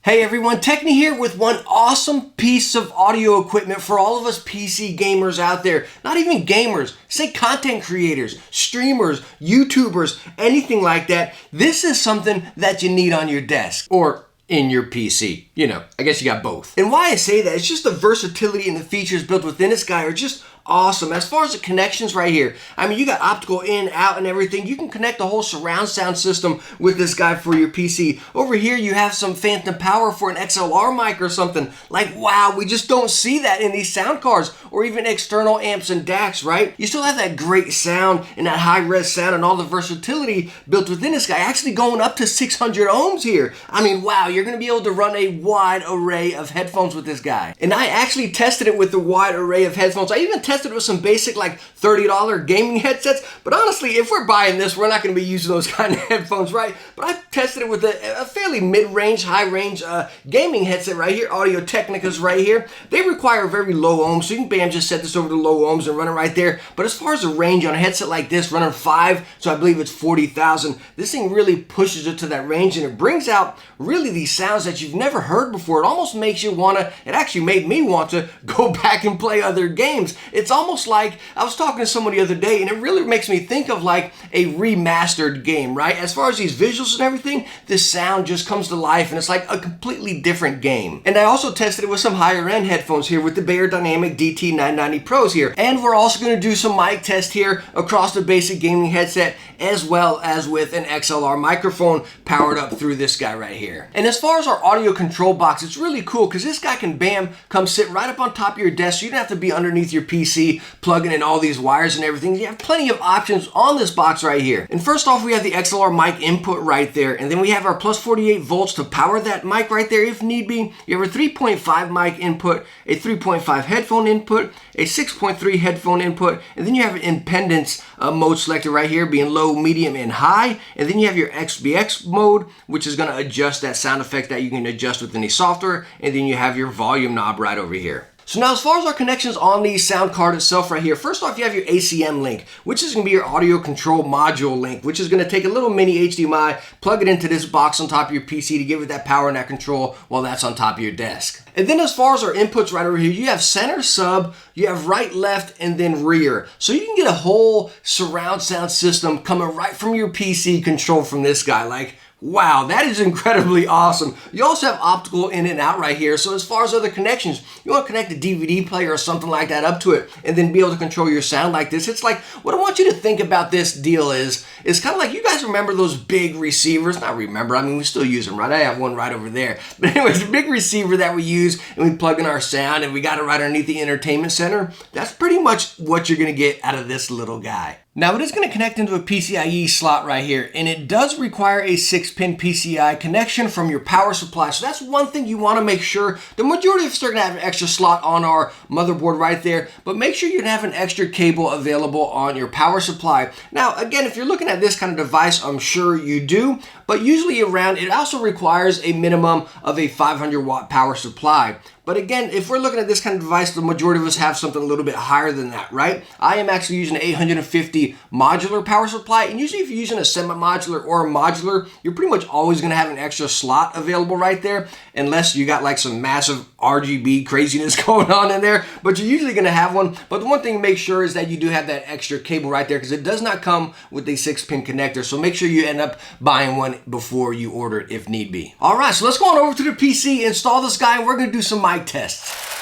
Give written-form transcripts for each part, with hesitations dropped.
Hey everyone, Techni here with one awesome piece of audio equipment for all of us PC gamers out there. Not even gamers, say content creators, streamers, YouTubers, anything like that. This is something that you need on your desk or in your PC. You know, I guess you got both. And why I say that, it's just the versatility and the features built within this guy are just awesome. As far as the connections right here, I mean, you got optical in, out, and everything. You can connect the whole surround sound system with this guy for your PC. Over here, you have some phantom power for an XLR mic or something. Like, wow, we just don't see that in these sound cards or even external amps and DACs, right? You still have that great sound and that high-res sound and all the versatility built within this guy, actually going up to 600 ohms here. I mean, wow, you're going to be able to run a wide array of headphones with this guy. And I actually tested it with the wide array of headphones. I even tested it with some basic like $30 gaming headsets, but honestly, if we're buying this, we're not going to be using those kind of headphones, right? But I tested it with a fairly mid-range, high-range gaming headset right here, Audio Technica's right here. They require very low ohms, so you can bam, just set this over to low ohms and run it right there. But as far as the range on a headset like this, running 5, so I believe it's 40,000, this thing really pushes it to that range, and it brings out really these sounds that you've never heard before. It almost makes you want to, it actually made me want to go back and play other games. It's almost like, I was talking to someone the other day, and it really makes me think of like a remastered game, right? As far as these visuals and everything, this sound just comes to life, and it's like a completely different game. And I also tested it with some higher end headphones here with the Beyerdynamic DT990 Pros here. And we're also going to do some mic test here across the basic gaming headset, as well as with an XLR microphone powered up through this guy right here. And as far as our audio control box, it's really cool because this guy can bam, come sit right up on top of your desk, so you don't have to be underneath your PC plugging in all these wires and everything. You have plenty of options on this box right here. And first off, we have the XLR mic input right there, and then we have our plus 48 volts to power that mic right there if need be. You have a 3.5 mic input, a 3.5 headphone input, a 6.3 headphone input, and then you have an impedance mode selected right here, being low, medium, and high. And then you have your XBX mode, which is going to adjust that sound effect that you can adjust with any software. And then you have your volume knob right over here. So now as far as our connections on the sound card itself right here, first off you have your ACM link, which is going to be your audio control module link, which is going to take a little mini HDMI, plug it into this box on top of your PC to give it that power and that control while that's on top of your desk. And then as far as our inputs right over here, you have center, sub, you have right, left, and then rear. So you can get a whole surround sound system coming right from your PC controlled from this guy. Like, wow, that is incredibly awesome. You also have optical in and out right here. So as far as other connections, you want to connect a DVD player or something like that up to it and then be able to control your sound like this. It's like, what I want you to think about this deal is kind of like, you guys remember those big receivers? Not remember, I mean, we still use them, right? I have one right over there. But anyways, the big receiver that we use and we plug in our sound and we got it right underneath the entertainment center, that's pretty much what you're going to get out of this little guy. Now it is going to connect into a PCIe slot right here, and it does require a 6-pin PCI connection from your power supply. So that's one thing you want to make sure. The majority of us are going to have an extra slot on our motherboard right there, but make sure you have an extra cable available on your power supply. Now again, if you're looking at this kind of device, I'm sure you do, but usually around, it also requires a minimum of a 500 watt power supply. But again, if we're looking at this kind of device, the majority of us have something a little bit higher than that, right? I am actually using an 850 modular power supply, and usually if you're using a semi-modular or a modular, you're pretty much always gonna have an extra slot available right there, unless you got like some massive RGB craziness going on in there, but you're usually gonna have one. But the one thing to make sure is that you do have that extra cable right there, because it does not come with a 6-pin connector, so make sure you end up buying one before you order it if need be. All right, so let's go on over to the PC, install this guy, and we're gonna do some mic tests.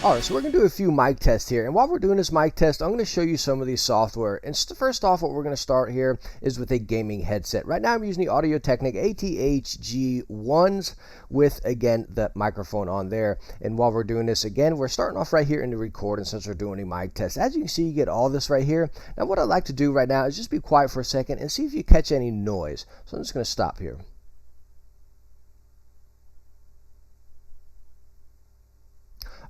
Alright, so we're going to do a few mic tests here, and while we're doing this mic test, I'm going to show you some of these software. And first off, what we're going to start here is with a gaming headset. Right now I'm using the Audio Technica AT-G1s with, again, the microphone on there. And while we're doing this, again, we're starting off right here in the recording since we're doing a mic test. As you can see, you get all this right here. Now what I'd like to do right now is just be quiet for a second and see if you catch any noise. So I'm just going to stop here.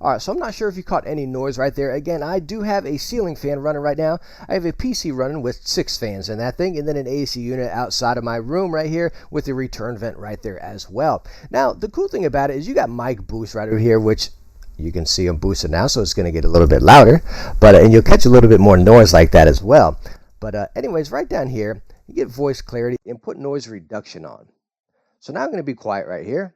All right, so I'm not sure if you caught any noise right there. Again, I do have a ceiling fan running right now. I have a PC running with 6 fans in that thing, and then an AC unit outside of my room right here with a return vent right there as well. Now, the cool thing about it is you got mic boost right over here, which you can see I'm boosted now, so it's going to get a little bit louder, but and you'll catch a little bit more noise like that as well. But anyways, right down here, you get voice clarity and put noise reduction on. So now I'm going to be quiet right here.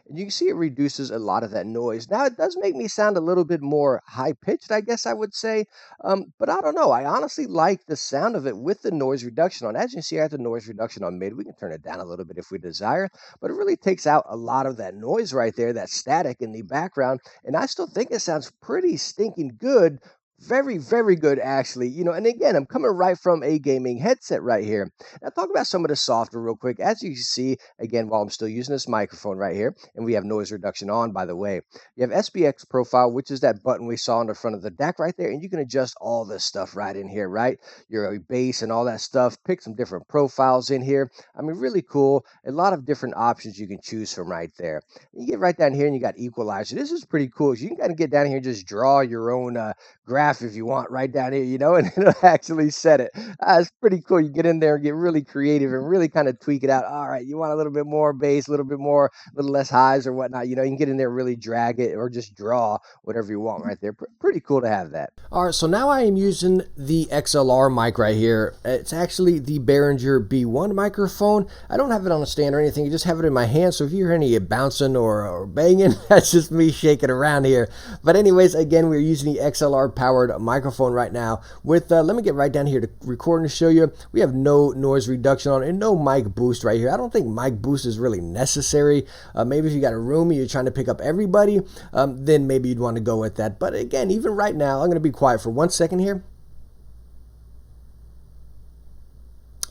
And you can see it reduces a lot of that noise. Now, it does make me sound a little bit more high-pitched, I guess I would say. But I don't know. I honestly like the sound of it with the noise reduction on. As you can see, I have the noise reduction on mid. We can turn it down a little bit if we desire. But it really takes out a lot of that noise right there, that static in the background. And I still think it sounds pretty stinking good. Very, very good, actually. And again, I'm coming right from a gaming headset right here. Now, talk about some of the software real quick. As you can see, again, while I'm still using this microphone right here, and we have noise reduction on, by the way. You have SPX profile, which is that button we saw on the front of the deck right there, and you can adjust all this stuff right in here, right? Your bass and all that stuff. Pick some different profiles in here. I mean, really cool. A lot of different options you can choose from right there. You get right down here, and you got equalizer. This is pretty cool. You can kind of get down here and just draw your own graph if you want right down here, and it'll actually set it. It's pretty cool. You get in there and get really creative and really kind of tweak it out. All right, you want a little bit more bass, a little bit more, a little less highs or whatnot. You can get in there and really drag it or just draw whatever you want right there. Pretty cool to have that. All right, so now I am using the XLR mic right here. It's actually the Behringer B1 microphone. I don't have it on a stand or anything. I just have it in my hand. So if you hear any bouncing or banging, that's just me shaking around here. But anyways, again, we're using the XLR powered microphone right now with let me get right down here to record and show you. We have no noise reduction on and no mic boost right here. I don't think mic boost is really necessary. Maybe if you got a room and you're trying to pick up everybody, then maybe you'd want to go with that. But again, even right now, I'm going to be quiet for 1 second here.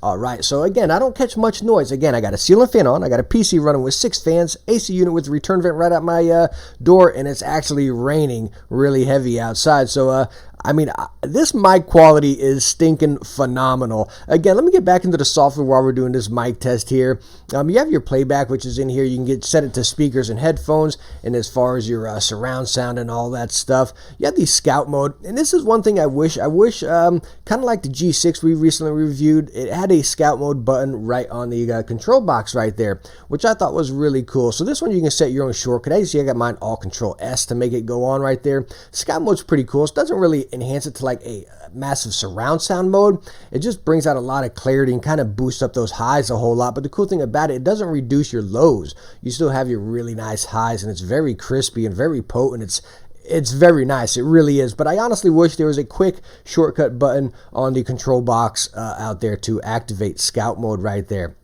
All right, so again, I don't catch much noise. Again, I got a ceiling fan on. I got a PC running with 6 fans, AC unit with return vent right out my door, and it's actually raining really heavy outside. So, this mic quality is stinking phenomenal. Again, let me get back into the software while we're doing this mic test here. You have your playback, which is in here. You can set it to speakers and headphones, and as far as your surround sound and all that stuff. You have the scout mode, and this is one thing I wish, kind of like the G6 we recently reviewed, it had a scout mode button right on the control box right there, which I thought was really cool. So this one you can set your own shortcut. As you see, I got mine all control S to make it go on right there. Scout mode's pretty cool. It doesn't really enhance it to like a massive surround sound mode. It just brings out a lot of clarity and kind of boosts up those highs a whole lot. But the cool thing about it, it doesn't reduce your lows. You still have your really nice highs, and it's very crispy and very potent. It's very nice. It really is. But I honestly wish there was a quick shortcut button on the control box out there to activate scout mode right there.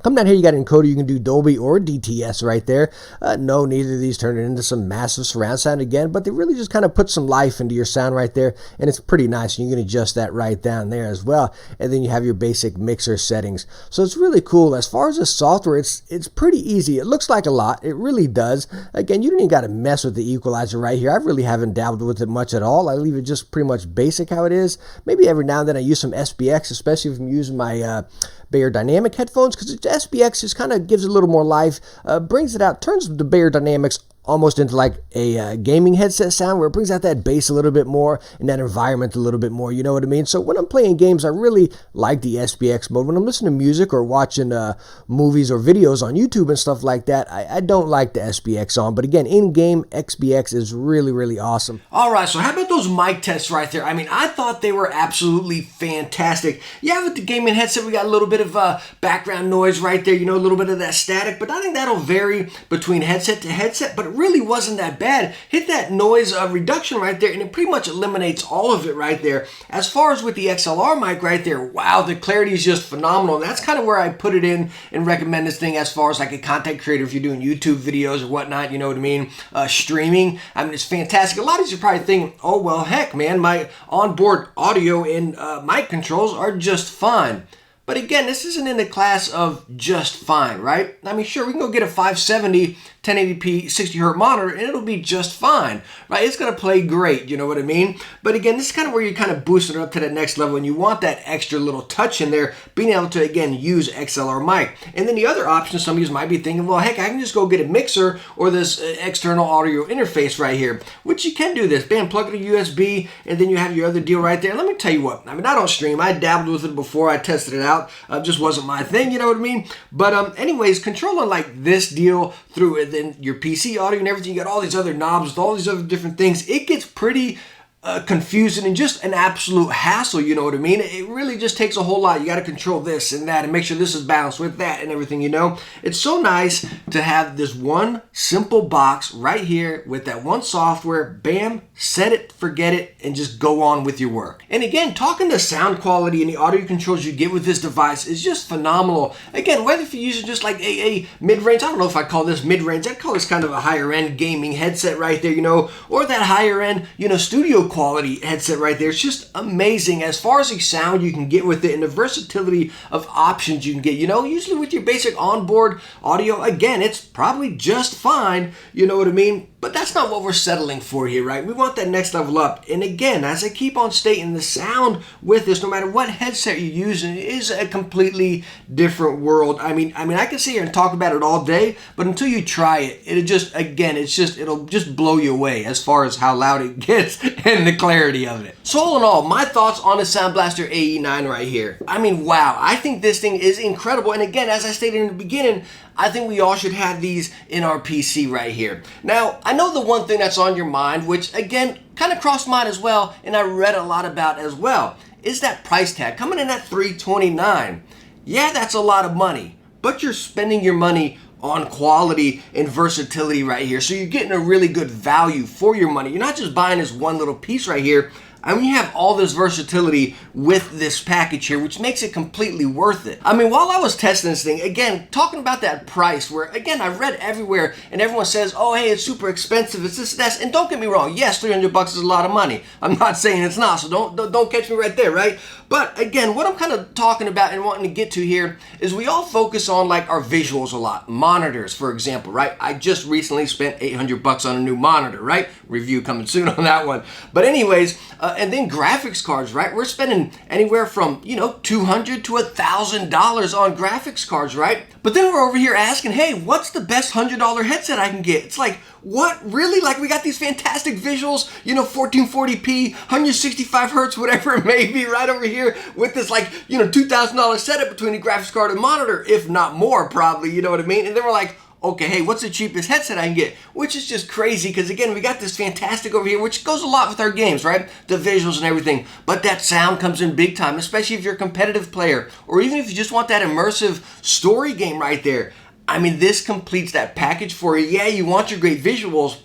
Come down here, you got encoder. You can do Dolby or DTS right there. No, neither of these turn it into some massive surround sound again, but they really just kind of put some life into your sound right there, and it's pretty nice. You can adjust that right down there as well, and then you have your basic mixer settings. So it's really cool. As far as the software, it's pretty easy. It looks like a lot. It really does. Again, you don't even got to mess with the equalizer right here. I really haven't dabbled with it much at all. I leave it just pretty much basic how it is. Maybe every now and then I use some SPX, especially if I'm using my Beyer Dynamic headphones, because SPX just kind of gives it a little more life, brings it out, turns the Beyer Dynamics almost into like a gaming headset sound, where it brings out that bass a little bit more and that environment a little bit more, you know what I mean? So when I'm playing games, I really like the SPX mode. When I'm listening to music or watching movies or videos on YouTube and stuff like that, I don't like the SPX on. But again, in-game, XBX is really, really awesome. All right, so how about those mic tests right there? I thought they were absolutely fantastic. Yeah, with the gaming headset, we got a little bit of background noise right there, a little bit of that static, but I think that'll vary between headset to headset, but it really wasn't that bad. Hit that noise reduction right there, and it pretty much eliminates all of it right there. As far as with the XLR mic right there, wow, the clarity is just phenomenal. And that's kind of where I put it in and recommend this thing as far as like a content creator, if you're doing YouTube videos or whatnot, you know what I mean, streaming. It's fantastic. A lot of you are probably thinking, oh, well, heck, man, my onboard audio and mic controls are just fine. But again, this isn't in the class of just fine, right? I mean, sure, we can go get a 570 1080p 60Hz monitor and it'll be just fine, right? It's gonna play great, you know what I mean? But again, this is kind of where you're kind of boosting it up to that next level and you want that extra little touch in there, being able to, again, use XLR mic. And then the other option, some of you might be thinking, well, heck, I can just go get a mixer or this external audio interface right here, which you can do this. Bam, plug it to USB, and then you have your other deal right there. Let me tell you what, I mean, I don't stream. I dabbled with it before. I tested it out. Just wasn't my thing, you know what I mean? But anyways, controlling like this deal through it, then your PC audio and everything, you got all these other knobs with all these other different things. It gets pretty confusing and just an absolute hassle, you know what I mean? It really just takes a whole lot. You got to control this and that and make sure this is balanced with that and everything, you know? It's so nice to have this one simple box right here with that one software, bam, set it, forget it, and just go on with your work. And again, talking to sound quality and the audio controls you get with this device is just phenomenal. Again, whether if you're using just like a mid-range, I don't know if I call this mid-range, I'd call this kind of a higher-end gaming headset right there, you know, or that higher-end, you know, studio quality headset right there. It's just amazing as far as the sound you can get with it and the versatility of options you can get. You know, usually with your basic onboard audio, again, it's probably just fine, you know what I mean? But that's not what we're settling for here, right? We want that next level up. And again, as I keep on stating, the sound with this, no matter what headset you're using, is a completely different world. I mean, I can sit here and talk about it all day, but until you try it, it'll just, again, it'll just blow you away as far as how loud it gets and the clarity of it. So all in all, my thoughts on the Sound Blaster AE-9 right here. I mean, wow, I think this thing is incredible. And again, as I stated in the beginning, I think we all should have these in our PC right here. Now, I know the one thing that's on your mind, which again, kind of crossed mine as well, and I read a lot about as well, is that price tag coming in at $329. Yeah, that's a lot of money, but you're spending your money on quality and versatility right here. So you're getting a really good value for your money. You're not just buying this one little piece right here. I mean, you have all this versatility with this package here, which makes it completely worth it. I mean, while I was testing this thing, again, talking about that price where, again, I read everywhere and everyone says, oh, hey, it's super expensive, it's this, that's, and don't get me wrong, yes, $300 is a lot of money. I'm not saying it's not, so don't catch me right there, right? But again, what I'm kind of talking about and wanting to get to here is we all focus on like our visuals a lot. Monitors, for example, right? I just recently spent $800 on a new monitor, right? Review coming soon on that one. But anyways, and then graphics cards, right? We're spending anywhere from, you know, $200 to $1,000 on graphics cards, right? But then we're over here asking, hey, what's the best $100 headset I can get? It's like, what? Really? Like, we got these fantastic visuals, you know, 1440p, 165 hertz, whatever it may be, right over here with this, like, you know, $2,000 setup between the graphics card and monitor, if not more, probably, you know what I mean? And then we're like, okay, hey, what's the cheapest headset I can get? Which is just crazy because, again, we got this fantastic over here, which goes a lot with our games, right? The visuals and everything. But that sound comes in big time, especially if you're a competitive player or even if you just want that immersive story game right there. I mean, this completes that package for you. Yeah, you want your great visuals,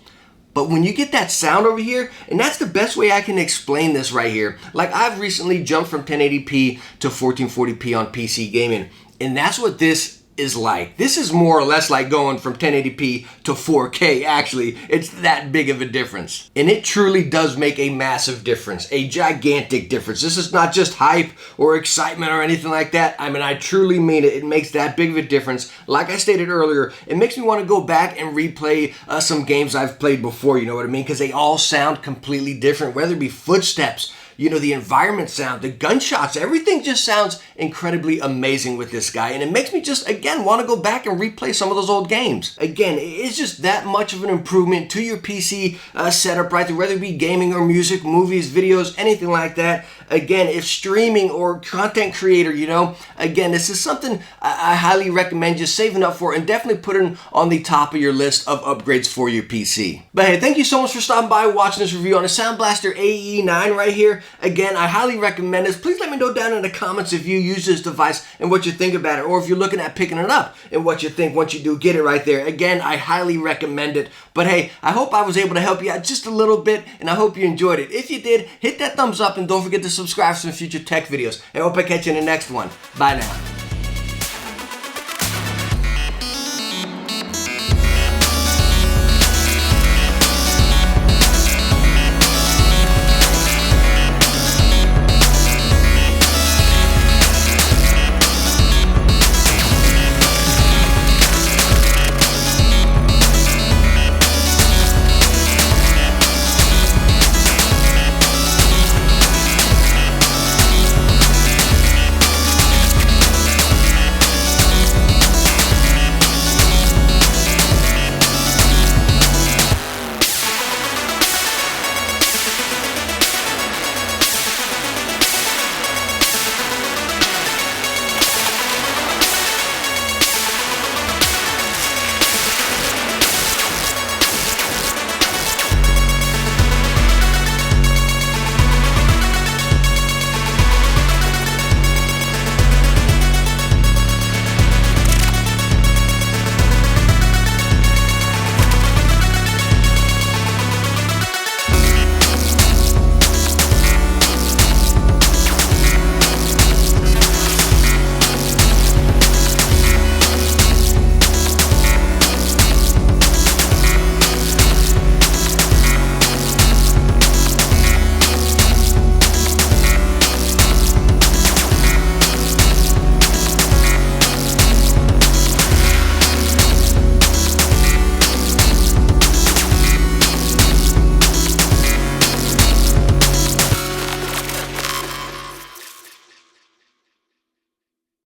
but when you get that sound over here, and that's the best way I can explain this right here. Like, I've recently jumped from 1080p to 1440p on PC gaming, and that's what this is like. This is more or less like going from 1080p to 4K, actually. It's that big of a difference. And it truly does make a massive difference, a gigantic difference. This is not just hype or excitement or anything like that. I mean, I truly mean it. It makes that big of a difference. Like I stated earlier, it makes me want to go back and replay some games I've played before, you know what I mean? Because they all sound completely different, whether it be footsteps, you know, the environment sound, the gunshots, everything just sounds incredibly amazing with this guy. And it makes me just, again, want to go back and replay some of those old games. Again, it's just that much of an improvement to your PC setup right there, whether it be gaming or music, movies, videos, anything like that. Again, if streaming or content creator, you know, again, this is something I highly recommend just saving up for and definitely putting on the top of your list of upgrades for your PC. But hey, thank you so much for stopping by watching this review on the Sound Blaster AE-9 right here. Again, I highly recommend this. Please let me know down in the comments if you use this device and what you think about it, or if you're looking at picking it up and what you think once you do get it right there. Again, I highly recommend it. But hey, I hope I was able to help you out just a little bit, and I hope you enjoyed it. If you did, hit that thumbs up and don't forget to subscribe for some future tech videos. I hope I catch you in the next one. Bye now.